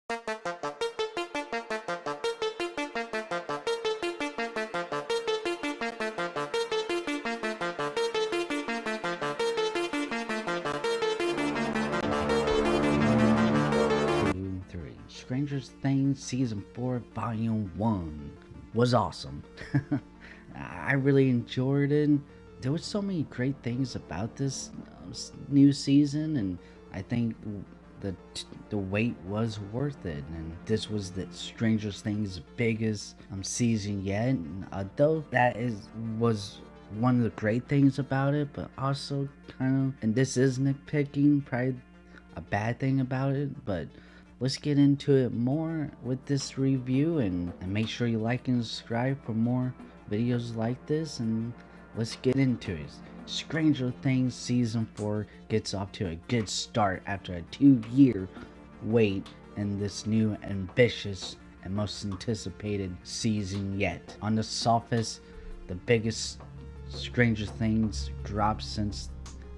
3. Stranger Things Season 4 Volume 1 was awesome. I really enjoyed it. There were so many great things about this new season, and I think the the wait was worth it. And this was the Stranger Things biggest season yet. And although that was one of the great things about it, but also kind of, and this is nitpicking, probably a bad thing about it, but let's get into it more with this review, and make sure you like and subscribe for more videos like this, and let's get into it. Stranger Things Season 4 gets off to a good start after a 2-year wait in this new ambitious and most anticipated season yet. On the surface, the biggest Stranger Things drop since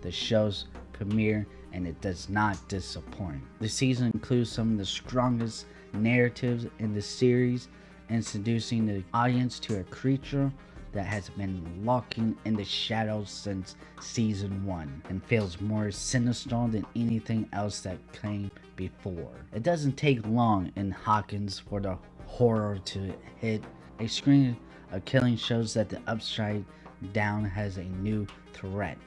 the show's premiere, and it does not disappoint. The season includes some of the strongest narratives in the series, introducing the audience to a creature that has been lurking in the shadows since season 1 and feels more sinister than anything else that came before. It doesn't take long in Hawkins for the horror to hit. A screen of killing shows that the Upside Down has a new threat,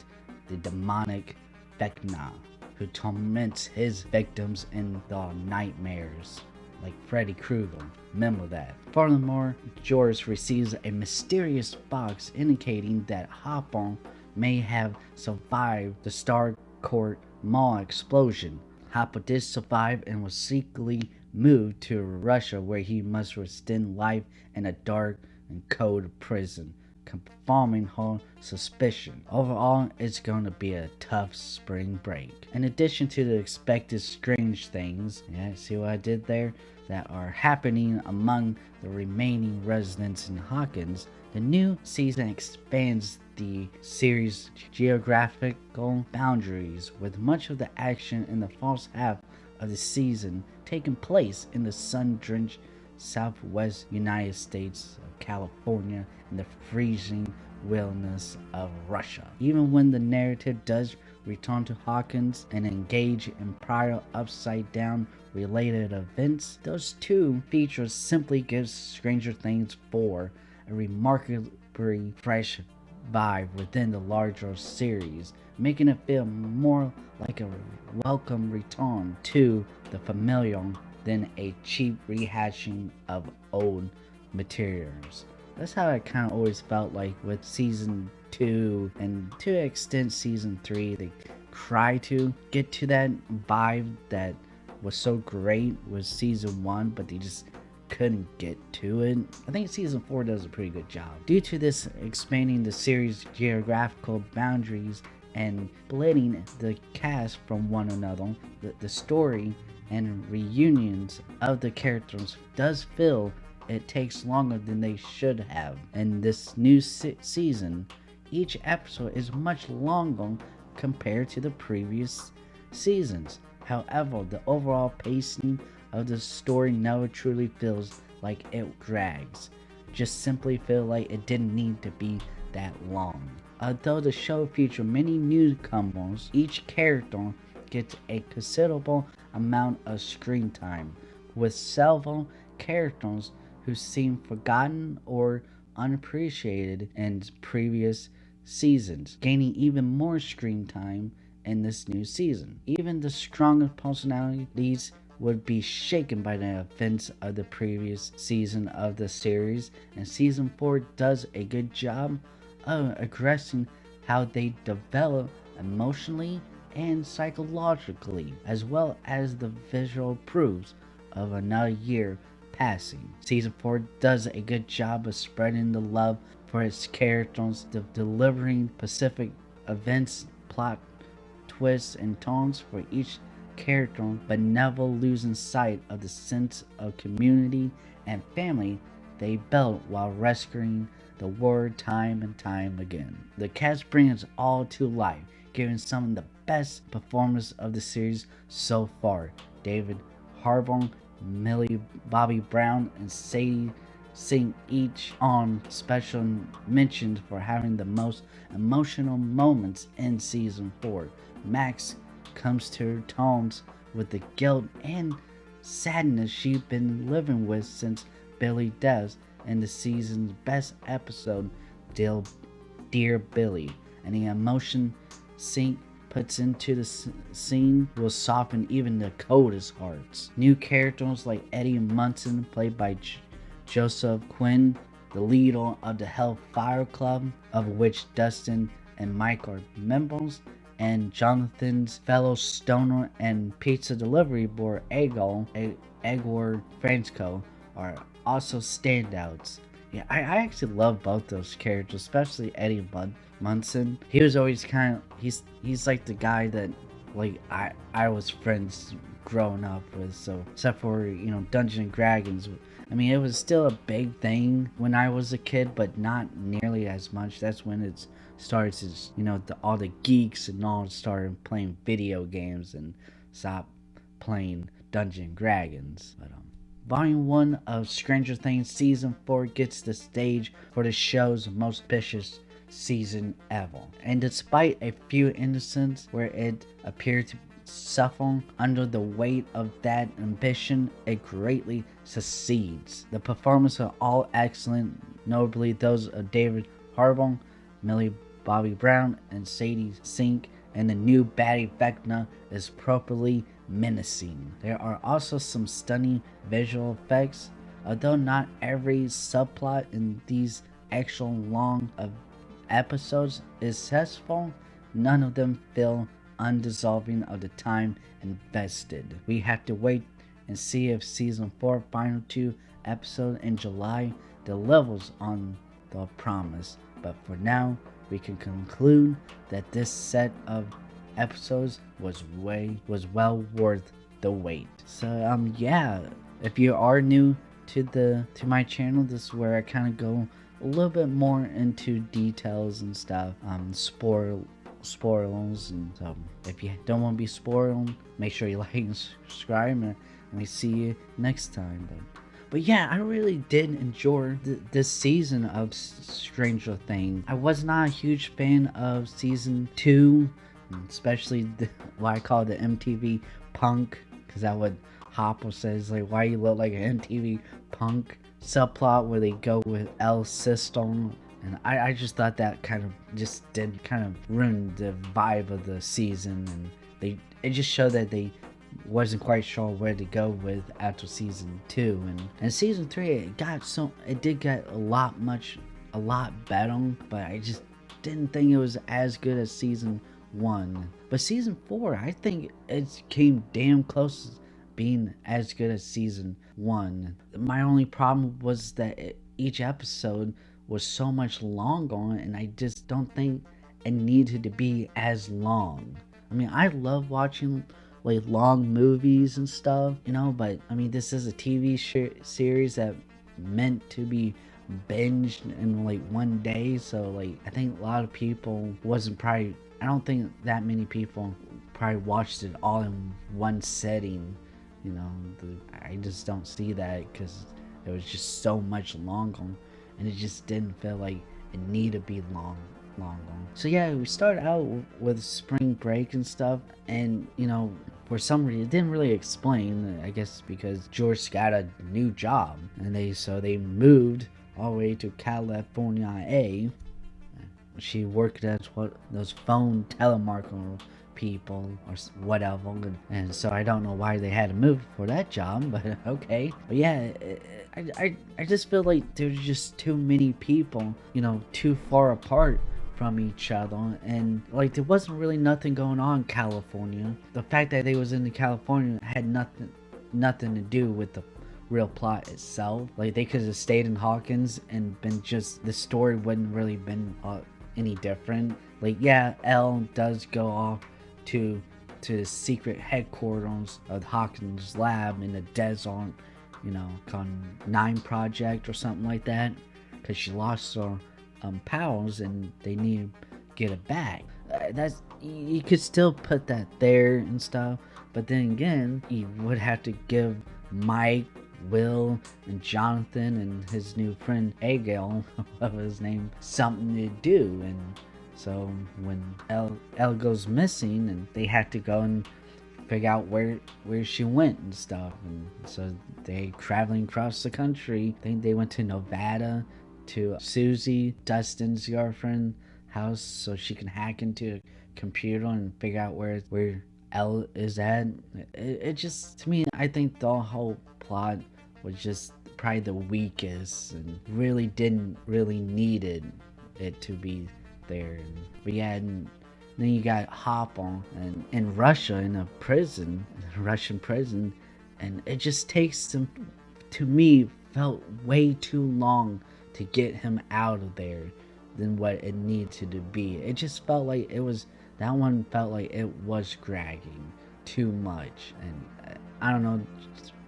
the demonic Vecna, who torments his victims in the nightmares, like Freddy Krueger. Remember that. Furthermore, George receives a mysterious box indicating that Hopper may have survived the Starcourt Mall explosion. Hopper did survive and was secretly moved to Russia, where he must withstand life in a dark and cold prison, confirming her suspicion. Overall, it's going to be a tough spring break. In addition to the expected strange things, yeah, see what I did there, that are happening among the remaining residents in Hawkins, the new season expands the series' geographical boundaries, with much of the action in the first half of the season taking place in the sun-drenched southwest United States of California and the freezing wilderness of Russia. Even when the narrative does return to Hawkins and engage in prior Upside Down related events, those two features simply gives Stranger Things 4 a remarkably fresh vibe within the larger series, making it feel more like a welcome return to the familiar than a cheap rehashing of old materials. That's how I kind of always felt like with season 2, and to an extent season 3. They try to get to that vibe that was so great with season 1, but they just couldn't get to it. I think season 4 does a pretty good job. Due to this expanding the series' geographical boundaries and splitting the cast from one another, the story and reunions of the characters does feel it takes longer than they should have. In this new season, each episode is much longer compared to the previous seasons. However, the overall pacing of the story never truly feels like it drags. Just simply feel like it didn't need to be that long. Although the show features many newcomers, each character gets a considerable amount of screen time, with several characters who seem forgotten or unappreciated in previous seasons, gaining even more screen time in this new season. Even the strongest personalities would be shaken by the events of the previous season of the series, and season 4 does a good job of addressing how they develop emotionally and psychologically, as well as the visual proofs of another year passing. Season 4 does a good job of spreading the love for its characters, delivering specific events, plot twists, and turns for each character, but never losing sight of the sense of community and family they built while rescuing the world time and time again. The cast brings it all to life, giving some of the best performers of the series so far. David Harbour Millie Bobby Brown and Sadie Sink each on special mentions for having the most emotional moments in season 4. Max comes to her terms with the guilt and sadness she's been living with since Billy death in the season's best episode, Dear Billy, and the emotion Sink puts into the scene will soften even the coldest hearts. New characters like Eddie Munson, played by Joseph Quinn, the leader of the Hellfire Club, of which Dustin and Mike are members, and Jonathan's fellow stoner and pizza delivery boy Edward Franco are also standouts. Yeah, I actually love both those characters, especially Eddie Munson. He was always kind of he's like the guy that like I was friends growing up with. So except for Dungeons and Dragons, I mean it was still a big thing when I was a kid, but not nearly as much. That's when it starts as all the geeks and all started playing video games and stopped playing Dungeons and Dragons. But Volume 1 of Stranger Things Season 4 gets the stage for the show's most ambitious season ever. And despite a few instances where it appeared to suffer under the weight of that ambition, it greatly succeeds. The performances are all excellent, notably those of David Harbour, Millie Bobby Brown, and Sadie Sink, and the new baddie Vecna is properly menacing. There are also some stunning visual effects, although not every subplot in these extra long episodes is successful. None of them feel undeserving of the time invested. We have to wait and see if season 4 final 2 episode in July delivers on the promise. But for now, we can conclude that this set of episodes was well worth the wait. So yeah, if you are new to my channel, this is where I kind of go a little bit more into details and stuff, spoilers, and if you don't want to be spoiled, make sure you like and subscribe, and we see you next time. But yeah, I really did enjoy this season of Stranger Things. I was not a huge fan of season 2, especially what I call the MTV punk, because that what Hopper says, like, why you look like an MTV punk subplot where they go with L System. And I just thought that kind of ruin the vibe of the season, and it just showed that they wasn't quite sure where to go with after season 2, and season 3 it did get a lot better, but I just didn't think it was as good as season 1. But season 4, I think it came damn close to being as good as season 1. My only problem was that each episode was so much longer, and I just don't think it needed to be as long. I mean, I love watching like long movies and stuff, but I mean, this is a TV series that meant to be binged in like one day, so like I think a lot of people I don't think that many people probably watched it all in one setting. I just don't see that, because it was just so much longer, and it just didn't feel like it needed to be longer. So yeah, we started out with spring break and stuff, and for some reason it didn't really explain, I guess because George got a new job, and they moved all the way to California. She worked as those phone telemarketer people or whatever, and so I don't know why they had to move for that job, but okay. But yeah, I just feel like there's just too many people, too far apart from each other, and like there wasn't really nothing going on in California. The fact that they was in California had nothing to do with the real plot itself. Like they could have stayed in Hawkins and been just, the story wouldn't really been any different. Like yeah, Elle does go off to the secret headquarters of Hawkins' lab in the desert, called 9 Project or something like that, because she lost her powers and they need to get it back. That's, you could still put that there and stuff, but then again, you would have to give Mike, Will, and Jonathan and his new friend Agale, whatever his name, something to do. And so when Elle goes missing, and they have to go and figure out where she went and stuff. And so they traveling across the country. I think they went to Nevada to Susie, Dustin's girlfriend, house so she can hack into a computer and figure out where Elle is at. It just, to me, I think the whole plot was just probably the weakest and really didn't really needed it to be there. But yeah, and then you got Hopper and in Russia in a prison, Russian prison, and it just takes them, to me, felt way too long to get him out of there than what it needed to be. It just felt like it was, that one felt like it was dragging too much. And I don't know,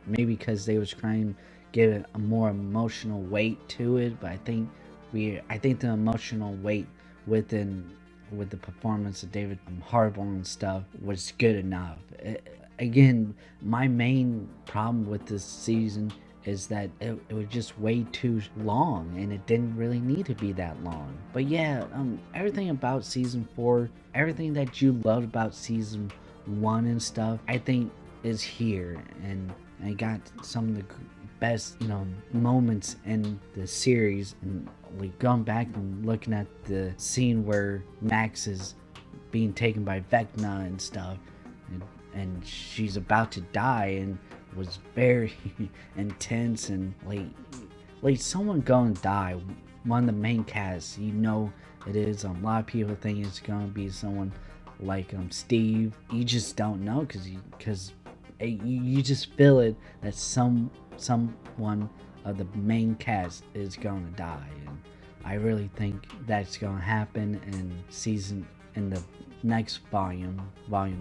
maybe because they was trying to give it a more emotional weight to it, but I think the emotional weight with the performance of David Harbour and stuff was good enough. Again, my main problem with this season is that it was just way too long, and it didn't really need to be that long. But yeah, everything about season 4, everything that you loved about season 1 and stuff, I think is here, and I got some of the best, moments in the series. And like going back and looking at the scene where Max is being taken by Vecna and stuff, and she's about to die, and was very intense. And like someone gonna die, one of the main casts, it is. A lot of people think it's gonna be someone like Steve. You just don't know, because you just feel it that someone of the main cast is gonna die. And I really think that's gonna happen in the next volume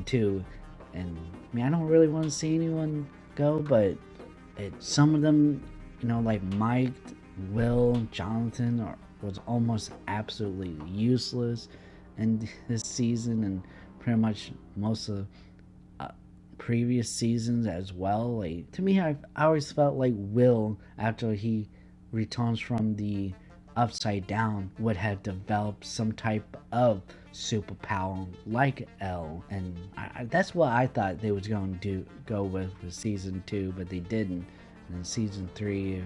2. And I mean, I don't really want to see anyone go, but some of them, like Mike, Will, Jonathan was almost absolutely useless in this season, and pretty much most of previous seasons as well. Like, to me, I always felt like Will, after he returns from the upside down, would have developed some type of superpower like Elle, and that's what I thought they was going to go with season 2, but they didn't. And season 3,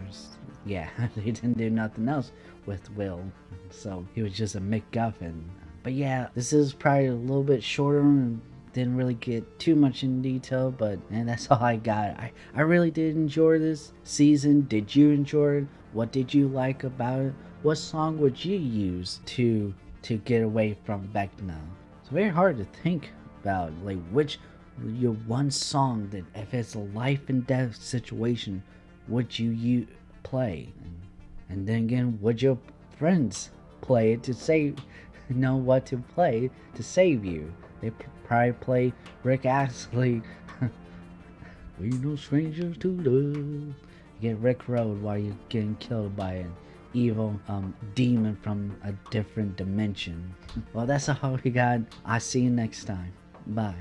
they didn't do nothing else with Will, so he was just a MacGuffin. But yeah, this is probably a little bit shorter and didn't really get too much in detail, but man, that's all I got. I really did enjoy this season. Did you enjoy it? What did you like about it? What song would you use to get away from Vecna? It's very hard to think about, like, which your one song that, if it's a life and death situation, would you play? And then again, would your friends play it to save, know what to play to save you? They probably play Rick Astley. We no strangers to love. Get Rick Road while you're getting killed by an evil demon from a different dimension. Well, that's all we got. I'll see you next time. Bye.